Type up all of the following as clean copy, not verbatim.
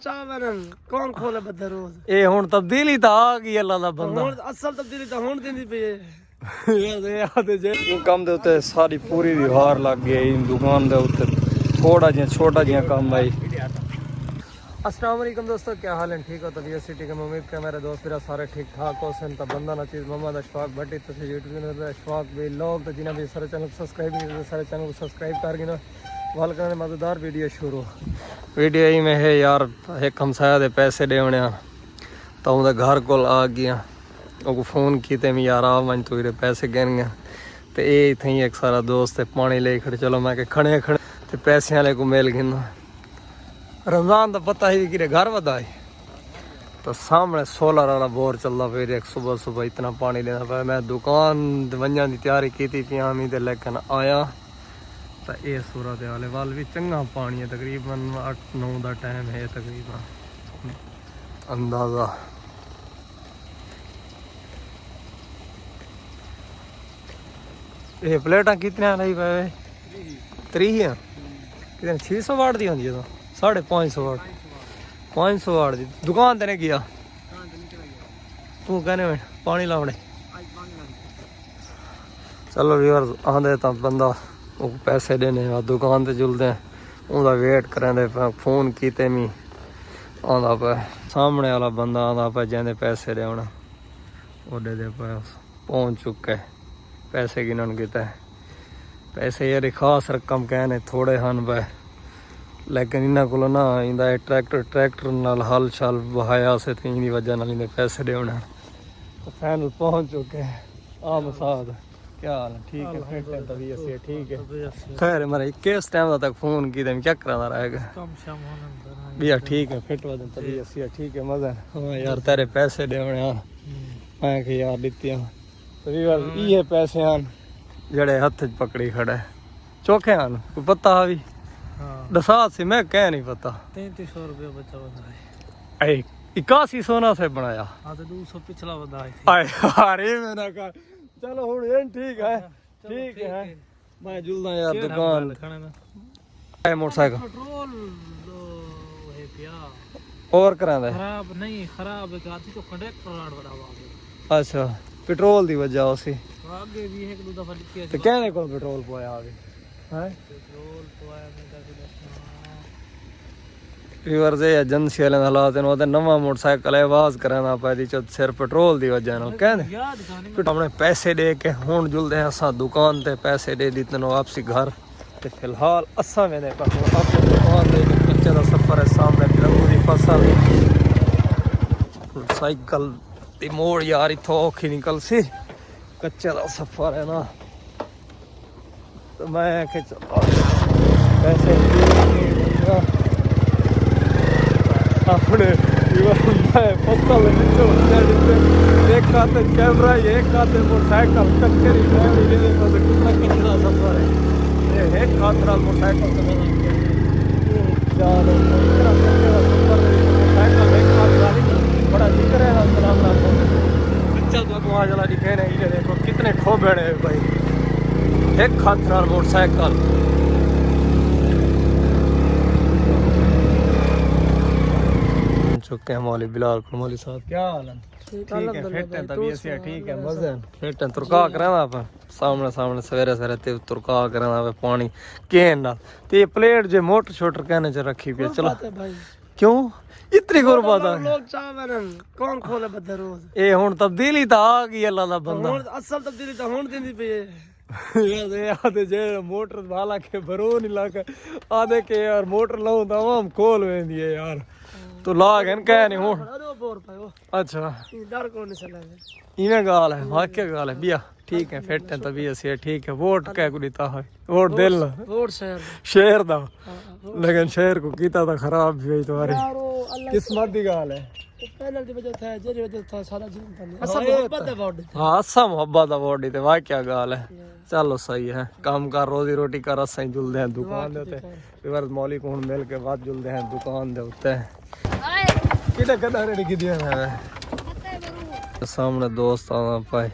ਚਾਹ ਵਰਨ ਕੌਣ ਖੋਲੇ ਬੱਦੇ ਰੋਜ਼ ਇਹ ਹੁਣ ਤਬਦੀਲੀ ਤਾਂ ਆ ਗਈ ਅੱਲਾ ਦਾ ਬੰਦਾ ਹੁਣ ਅਸਲ ਤਬਦੀਲੀ ਤਾਂ ਹੁਣ ਦਿੰਦੀ ਪਈ ਹੈ ਕੰਮ ਦੇ ਉੱਤੇ ਸਾਰੀ ਪੂਰੀ ਵਿਵਹਾਰ ਲੱਗ ਗਈ ਦੁਕਾਨ ਦੇ ਉੱਤੇ थोड़ा जिहा छोटा जिहा काम आई। अस्सलाम वालेकुम दोस्तों, क्या हाल है? ठीक हो? तबीयत से ठीक है? उम्मीद है मेरे दोस्त मेरा सारे ठीक ठाक हो सन। तो बंदा ना चीज़ मोहम्मद अशफाक भट्टी तो यूट्यूब चैनल अशफाक भी लोग तो जिन्हें भी सारे चैनल सब्सक्राइब नहीं करते सारे चैनल को सब्सक्राइब करके ना वाल करने मज़ेदार वीडियो शुरू। वीडियो ही में है यार, एक हमसाया दे पैसे देने तो उनके घर को आ गया वो फ़ोन किए मैं यार आ मन तू पैसे गिन गया तो ये इतने ही एक सारा दोस्त है पानी ले खड़े चलो मैं खड़े खड़े तो पैसे वाले को मिल गया। रमज़ान का पता ही कि घर वधाए तो सामने सोलर वाला बोर चलता फिर एक सुबह सुबह इतना पानी लेना पाया। मैं दुकान वजन की तैयारी की थी पियामी तो लेकिन आया तो ये सूरत वाले वाल भी चंगा पानी है, तकरीबन 8-9 का टाइम है तकरीबन अंदाज़ा। ये प्लेटा कितने रही पाए? 3 है कितने 600 वाट दी होंगी तो 550 वाट 500 वाट दी दुकान तेने किया तू कहने में पानी लावने चलो व्यूअर आंदे तो बंदा वो पैसे देने दुकान ते जुलते हैं उनका वेट करेंदे फोन कीते मी आंदा पे सामने वाला बंदा आंदा पे जेंदे पैसे देना ओडे दे पे पहुंच चुके पैसे गिनन किते पैसे यार खास रकम कहने थोड़े हन पे लेकिन इन्हों को ना इंदा ट्रैक्टर नाल हल शल बहाया से थी इन्हीं वजह नाल इंदे पैसे देने तो फाइनल पहुंच चुके हैं। आ मसाद क्या हाल है? ठीक है फिट है तभी ऐसे ठीक है खैर मेरा किस टाइम तक फोन की मैं क्या कराना रहेगा भैया ठीक है फिट वजन तभी ऐसे ठीक है मजा हाँ यार तेरे पैसे देने मैं कि यार दित्ती तभी ये पैसे हैं जड़े हथ पकड़ी खड़े चौखे हैं कोई पता भी दसा से मैं कह नहीं पता 3300 रुपया बचा बताए 8100 ना से बनाया 200 पिछला बताए अरे मैंने कहा चलो हुन ये ठीक है मैं जुलदा यार दुकान है मोटरसाइकिल पेट्रोल है पिया और करांदा खराब नहीं खराब है गाती तो कंडक्टर राड बड़ा हुआ अच्छा पेट्रोल दी वजह उसी आगे भी एक दो दफा लिखी है तो कहने को पेट्रोल पोया आगे हैं पेट्रोल पोया में जाके रिवर से एजेंसी वाले हालात ने ओदे नवा मोटरसाइकिल है आवाज कराना पाई चो सिर पेट्रोल दी वजह नाल कहने याद गाने फिर हमने पैसे दे के हुन जुलदे हैं असा दुकान ते पैसे दे दी तनो वापसी घर ते फिलहाल असा वेने पर अपनी दुकान दे कच्चे दा सफर है सामने तिरंगू दी फसल साइकिल दी मोड़ यार इथों औखी निकल सी कच्चे दा सफर है ना तो मैं के पैसे अपने फसल एक खाते कैमरा एक खाते मोटरसाइकिल कच्चे कितना कचरा सफर है एक खाते मोटरसाइकिल बड़ा जिक्र है चल वहाँ चला दिखे नहीं देखो कितने खो बैठे भाई एक खातर मोटरसाइकिल चुके हैं मौली बिलाल मौली साहब क्या हाल है? ठीक है फिट है तभी ऐसे ठीक है मजे फिट है तुरका कराना अपन सामने सवेरे सवेरे ते तुरका कराना पे पानी केन ना ते प्लेट जे मोटर छोटर कहने च रखी पे चलो क्यों इतनी गुरबात है लोग चाह वरन कौन खोले बद्दे रोज ये हुन तब्दीली तो आ गई अल्लाह दा बंदा ਹੁਣ ਅਸਲ ਤਬਦੀਲੀ ਤਾਂ ਹੁਣ ਦਿੰਦੀ ਪਈ ਹੈ आधे जे मोटर वाला के भरो नहीं लाके आधे के यार मोटर लाऊं तो हम खोल वेंदी है यार तो लाग है कह नहीं हुन अच्छा डर को नहीं चला इवें गाल है वाकई गाल है बिया ठीक है फिट है तभी ऐसे ठीक है वोट कह को देता है वोट दिल वोट शहर दा लेकिन शहर को कीता तो खराब भी है तुम्हारी किस्मत दी गाल है पैनल दी वजह था जेरी वजह था सारा जीवन बन असा मोहब्बत है वोट हां असा मोहब्बत है वोट दी वाकई गाल है चलो सही है काम कर रोजी रोटी कर असा जुलदे हैं दुकान दे ते फिर मौली को हुन मिल के बाद जुलदे हैं दुकान दे उत्ते किते कदा रेडी की दिया है सामने दोस्त आना पाए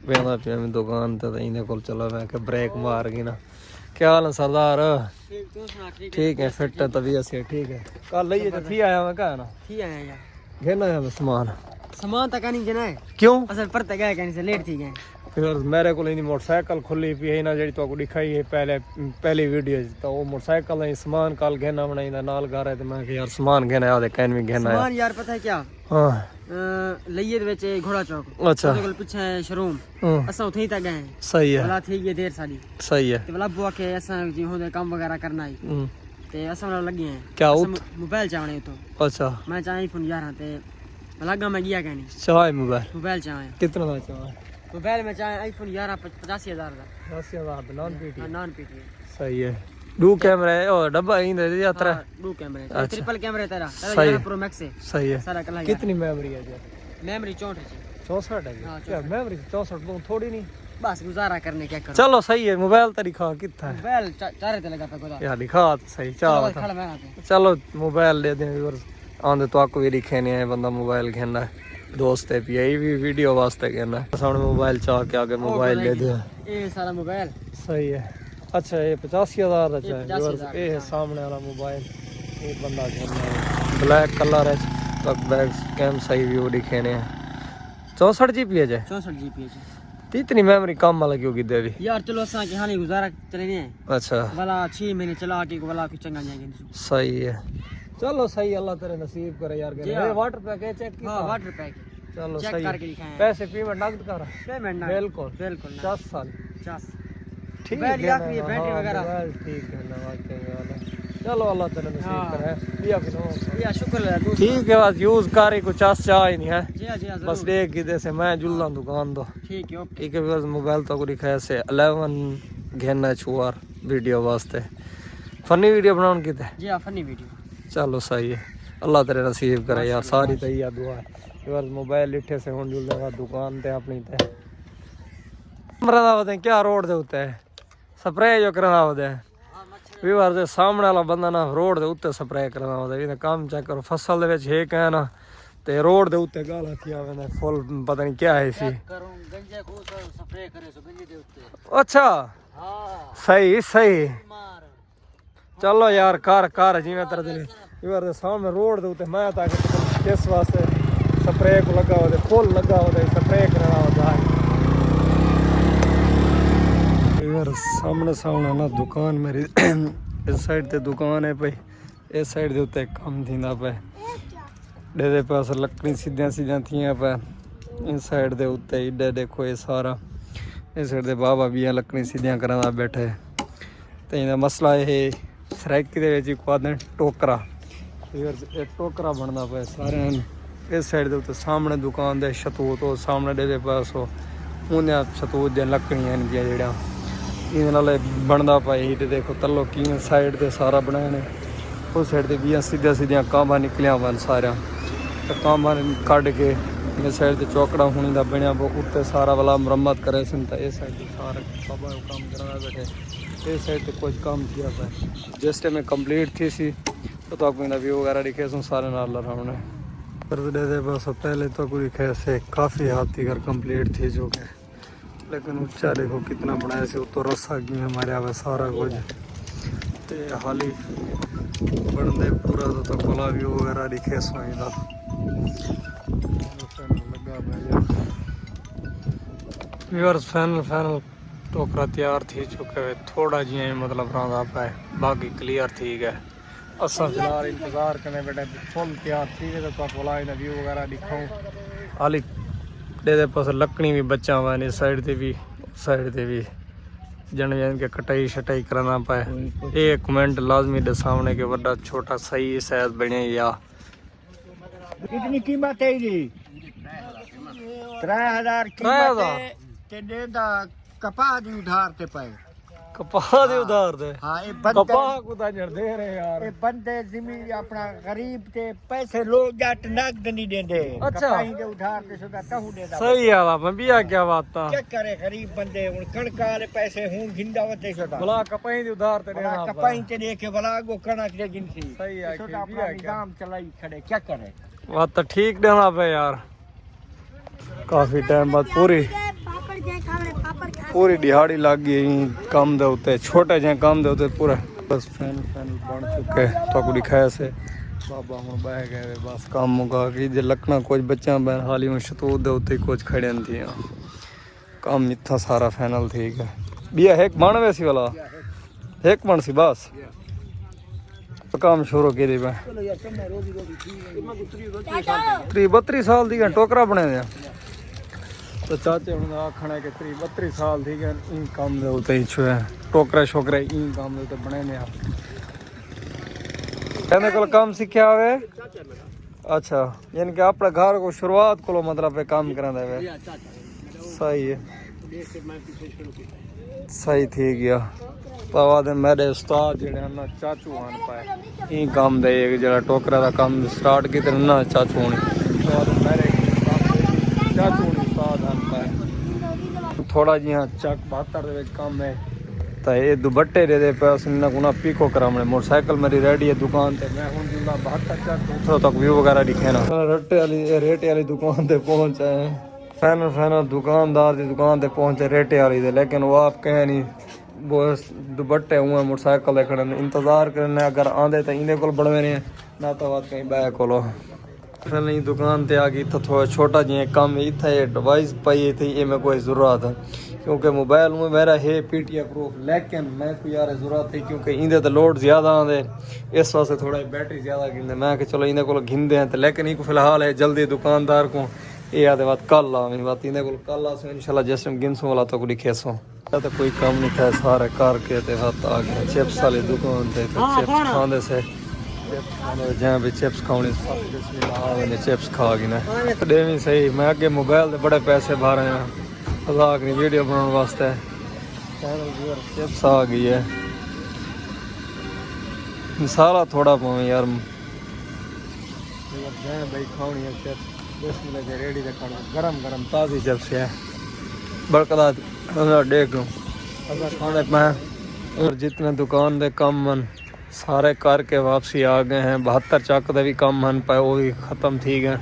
वेंदा पे मैं दुकान ते इने कोल चला मैं के ब्रेक मार गई ना क्या हाल है सरदार? ठीक, तू सुना? ठीक है, फिट है, तबीयत से ठीक है। कल लइए तो थी आया मैं कहा ना ठीक आया यार। घेना है मैं सामान तक नहीं जना है क्यों असल पर तक गए कहीं से लेट थी गए फिर मेरे को मोटरसाइकिल खुली पी है ना जी तो दिखाई है पहली वीडियो तो वो मोटरसाइकिल है सामान कल घेना बनाई नाल गा रहे थे मैं कि यार सामान घेना है कैन भी घेना है सामान यार पता है क्या हाँ लइए दे विच घोड़ा चौक अच्छा ਉਹਦੇ ਕੋਲ ਪਿੱਛੇ ਸ਼ੋਰੂਮ ਅਸਾਂ ਉੱਥੇ ਹੀ ਤੱਕ ਗਏ सही है ਬਲਾ ਥੀ ਗਈ ਦੇਰ ਸਾਡੀ सही है ਤੇ ਬਲਾ ਬੁਆ ਕੇ ਅਸਾਂ ਜੀ ਹੁੰਦੇ ਕੰਮ ਵਗੈਰਾ ਕਰਨਾ ਹੀ ਤੇ ਅਸਾਂ ਨਾਲ ਲੱਗੇ ਆ क्या ਮੋਬਾਈਲ ਚਾਵਣੇ ਉਤੋਂ अच्छा ਮੈਂ ਚਾਹ ਆਈਫੋਨ 11 ਤੇ ਲੱਗਾ ਮੈਂ ਗਿਆ ਕਹਿਣੀ चाहे मोबाइल मोबाइल चाहे कितना का चाहे मोबाइल में चाहे आईफोन 11 85,000 का 10,000 नॉन पीटी नॉन पीटी सही है दो कैमरा है और डब्बा ही दे यात्रा दो कैमरे ट्रिपल कैमरे तेरा सही 11 प्रो मैक्स है सही है सारा कला कितनी मेमोरी है जी मेमोरी 64 है 64 है हाँ, क्या मेमोरी 64 बहुत थोड़ी नहीं बस गुजारा करने क्या करो चलो सही है मोबाइल तो दिखा कितना है मोबाइल चारे ते लगा पे गोदा यार दिखा तो सही चाह खड़ा मैं पे चलो मोबाइल दे दें व्यूअर्स आंदे तो आपको भी दिखे नहीं है बंदा मोबाइल खेलना है दोस्त है यही भी वीडियो वास्ते कहना है सामने मोबाइल चाह के आगे मोबाइल ले दिया ये सारा मोबाइल सही है अच्छा ये 85,000 का ये चाहिए 85,000 ये है सामने वाला मोबाइल ये बंदा खेलना है ब्लैक कलर है बैक कैम सही व्यू दिखे ने 64 जीबी है 64 जीबी है तो इतनी मेमोरी कम वाला क्यों की दे दी यार चलो असा के हानि गुजारा चले नहीं है अच्छा वाला 6 महीने चला के वाला कुछ चंगा जाएंगे सही है चलो सही अल्लाह तेरे नसीब करे यार ये वाटर पैक है चेक हां वाटर पैक चलो चेक सही करके दिखाएं पैसे पेमेंट नकद कर पेमेंट ना बिल्कुल बिल्कुल 10 साल 50 ठीक बैटरी है आखिरी है बैटरी वगैरह ठीक है ना वाकई वाला चलो अल्लाह तेरे नसीब करे या फिर या शुक्र है तू ठीक है बस यूज कर ही कुछ चाह ही नहीं है जी हां जरूर बस देख किधर से मैं जुल्ला दुकान दो ठीक है ओके ठीक है बस मोबाइल तो दिखाया से 11 घेना छुआर वीडियो वास्ते फनी वीडियो बनाउन किते जी हां फनी वीडियो चलो सही है अल्लाह तेरे नसीब करे यार सारी तो यही दुआ है बस मोबाइल लिखे से हुन जुल्ला दुकान ते अपनी ते मरदा होते क्या रोड दे उत्ते स्प्रे जो करना होते ਵੀਵਾਰ ਦੇ ਸਾਹਮਣੇ ਵਾਲਾ ਬੰਦਾ ਨਾ ਰੋਡ ਦੇ ਉੱਤੇ ਸਪਰੇਅ ਕਰਨਾ ਹੁੰਦਾ ਇਹਦਾ ਕੰਮ ਚੈੱਕ ਕਰੋ ਫਸਲ ਦੇ ਵਿੱਚ ਹੈ ਕਿ ਨਾ ਤੇ ਰੋਡ ਦੇ ਉੱਤੇ ਗਾਲਾਂ ਥੀਆਂ ਵੇ ਫੁੱਲ ਪਤਾ ਨਹੀਂ ਕੀ ਹੈ ਸੀ करूं गंजे को स्प्रे करे सो गंजे दे उत्ते ਅੱਛਾ हां ਸਹੀ ਸਹੀ मार ਚਲੋ ਯਾਰ ਕਰ ਜਿਵੇਂ ਤੇਰੇ ਦਿਲ ਵੀਵਾਰ ਦੇ ਸਾਹਮਣੇ ਰੋਡ ਦੇ ਉੱਤੇ ਮੈਂ ਤਾਂ ਕਿਸ ਵਾਸਤੇ ਸਪਰੇਅ ਕੋ ਲੱਗਾ ਹੋਵੇ ਫੁੱਲ ਲੱਗਾ ਹੋਵੇ ਸਪਰੇਅ ਕਰਨਾ ਹੁੰਦਾ यार सामने ना दुकान मेरी इस साइड ते दुकान है भाई इस साइड दे उत्ते काम थींदा पे दे पास लकड़ी सीधा थियां पे इस साइड दे उत्ते इधर देखो ये सारा इस साइड दे बाबा भी लकड़ी सीधियां करांदा बैठे ते इहदा मसला ये सराइक दे विच इक आदन टोकरा ये टोकरा बनदा पे सारे इस साइड दे उत्ते सामने दुकान दे शतूत हो सामने दे पास हो उन्हें शतूत दी लकड़ियां ने जेड़ा ਇਹਦੇ ਨਾਲ ਬਣਦਾ ਪਾਈ ਤੇ ਦੇਖੋ ਤੱਲੋ ਕਿਵੇਂ ਸਾਈਡ ਤੇ ਸਾਰਾ ਬਣਾਇਆ ਨੇ ਉਸ ਸਾਈਡ ਤੇ ਵੀ ਸਿੱਧੀਆਂ ਕਾਂਬਾਂ ਨਿਕਲਿਆ ਵਨ ਸਾਰਿਆਂ ਤੇ ਕਾਂਬਾਂ ਕੱਢ ਕੇ ਇਹ ਸਾਈਡ ਤੇ ਚੌਕੜਾ ਹੋਣੀ ਦਾ ਬਣਿਆ ਉੱਤੇ ਸਾਰਾ ਵਾਲਾ ਮੁਰੰਮਤ ਕਰੇ ਸਨ ਤਾਂ ਇਹ ਸਾਈਡ ਤੇ ਸਾਰਾ ਬਾਬਾ ਕੰਮ ਕਰਾ ਬੈਠੇ ਇਸ ਸਾਈਡ ਤੇ ਕੁਝ ਕੰਮ ਕੀਤਾ ਹੈ ਜਿਸ ਟਾਈਮ ਕੰਪਲੀਟ थी सी तो आपको इनका व्यू वगैरह दिखे सो सारे नाल लड़ाने पर दे बस पहले तो कोई कैसे काफ़ी हाथी घर कंप्लीट थी जो कि लेकिन ऊंचा देखो कितना बनाया से तो रस्सा की हमारे आवे सारा कुछ ते हाली बनदे पूरा तो कोला व्यू वगैरह दिखे सोई दा लगा भाई व्यूअर्स फाइनल टोकरा तैयार थी चुके है थोड़ा जी मतलब रहा पे बाकी क्लियर ठीक है असा फिलहाल इंतजार करने बैठे फुल तैयार थी तो कोला व्यू वगैरह दिखाऊं हाली दे पास लकड़ी भी बचा हुआ है साइड ते भी जन के कटाई शटाई कराना पाए ये कमेंट लाजमी दे सामने के बड़ा छोटा सही साइज बने या कितनी कीमत है जी 3000 कीमत है ते देदा कपा दी उधार ते पाए कपा दे उधार दे हां ये बंदे कपा को ता जड़ दे रहे यार ये बंदे जमीन अपना गरीब ते पैसे लोग जट नगद नहीं देंदे अच्छा। कपाई दे उधार ते सदा कहू देदा सही है मैं भी आ क्या बात था क्या करे गरीब बंदे हुन कणका वाले पैसे हूं गिंदा वते सदा भला कपाई दे उधार ते देना कपाई ते दे के भला गो कणक दे गिनसी सही है सदा कि अपना भी है क्या निजाम चलाई खड़े क्या करे बात तो ठीक देना पे यार काफी टाइम बाद पूरी पापड़ खाने पूरी दिहाड़ी लग गई काम दे उत्ते छोटे जे काम दे उत्ते पूरा बस फैन बन चुके तो दिखाया से बाबा हम बह गए बस काम मुका कि जे लकना कुछ बच्चा बहन हाली में शतूत दे उत्ते कुछ खड़े थी काम इतना सारा फाइनल ठीक है बिया एक बन वैसी वाला एक बन सी बस तो काम शुरू कर दी मैं 32 साल दी टोकरा बने दे तो चाचे हूँ आखना है कि 32 साल थी इन काम दे उत्ते ही छुए टोकरे शोकरे इन काम दे उत्ते बने ने कहने को काम सीखा हुए अच्छा यानी कि अपने घर को शुरुआत को मतलब पे काम करा दे सही है सही थी गया तो बाद मेरे उस्ताद जेड़े ना चाचू आन पाए ई काम दे जेड़ा टोकरा दा काम स्टार्ट की ते ना चाचू होनी तो बाद मेरे चाचू होनी उस्ताद आन पाए थोड़ा जिहा चक 72 दे विच काम है तो ये दुबट्टे दे दे पे उसने गुना पीको करावने मोटरसाइकिल मेरी रेडी है दुकान ते मैं हुन जिंदा 72 चक उठो तक व्यू वगैरह दिखे ना रेटे वाली दुकान ते पहुंचे फाइनल दुकानदार की दुकान ते पहुंचे रेटे वाली दे लेकिन वो आप कहे नहीं वो दुबट्टे हुए मोटरसाइकिल दे खड़े इंतजार करने अगर आंदे तो इन्हें को बनवे ने ना तो बात कहीं बैग कोलो फिर नहीं दुकान ते आ गई तो थोड़ा छोटा जी काम इतना ये डिवाइस पाई थी ये मैं कोई ज़रूरत है क्योंकि मोबाइल में मेरा है PTI प्रूफ लेकिन मैं कोई यार ज़रूरत थी क्योंकि इंदे तो लोड ज़्यादा आते इस वास्ते थोड़ा बैटरी ज़्यादा गिनते मैं कि चलो इन्हें को घिनते हैं तो लेकिन इनको फिलहाल है जल्दी दुकानदार को ये आते बात कल आ मेरी बात इन्हें को कल आ इंशाल्लाह जैसे गिनसों वाला तो कोई खेसों तो कोई काम नहीं था सारे करके ते हाथ आ गए चिप्स वाली दुकान ते चिप्स खाने से जहाँ भी चिप्स खाने चिप्स खा गई ना डेवी सही मैं अगे मोबाइल से बड़े पैसे भर रहे हैं मजाक नहीं वीडियो बनाने वास्ते चिप्स आ गई है सारा थोड़ा पावे यार भाई खानी है चिप्स रेडी गरम गरम ताज़ी चिप्स है बड़कदा देख लूँ खाने मैं और जितने दुकान दे कम मन सारे करके वापसी आ गए हैं 72 चक दे भी कम मन पाए वो भी ख़त्म थी गए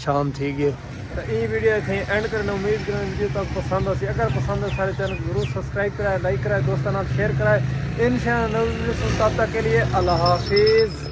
शाम थी गई तो ये वीडियो इतनी एंड करने उम्मीद करें वीडियो तक पसंद आती अगर पसंद है सारे चैनल जरूर सब्सक्राइब कराए लाइक कराए दोस्तों नाल शेयर कराए इंशाअल्लाह नई वीडियो तब तक के लिए अल्लाह हाफिज़।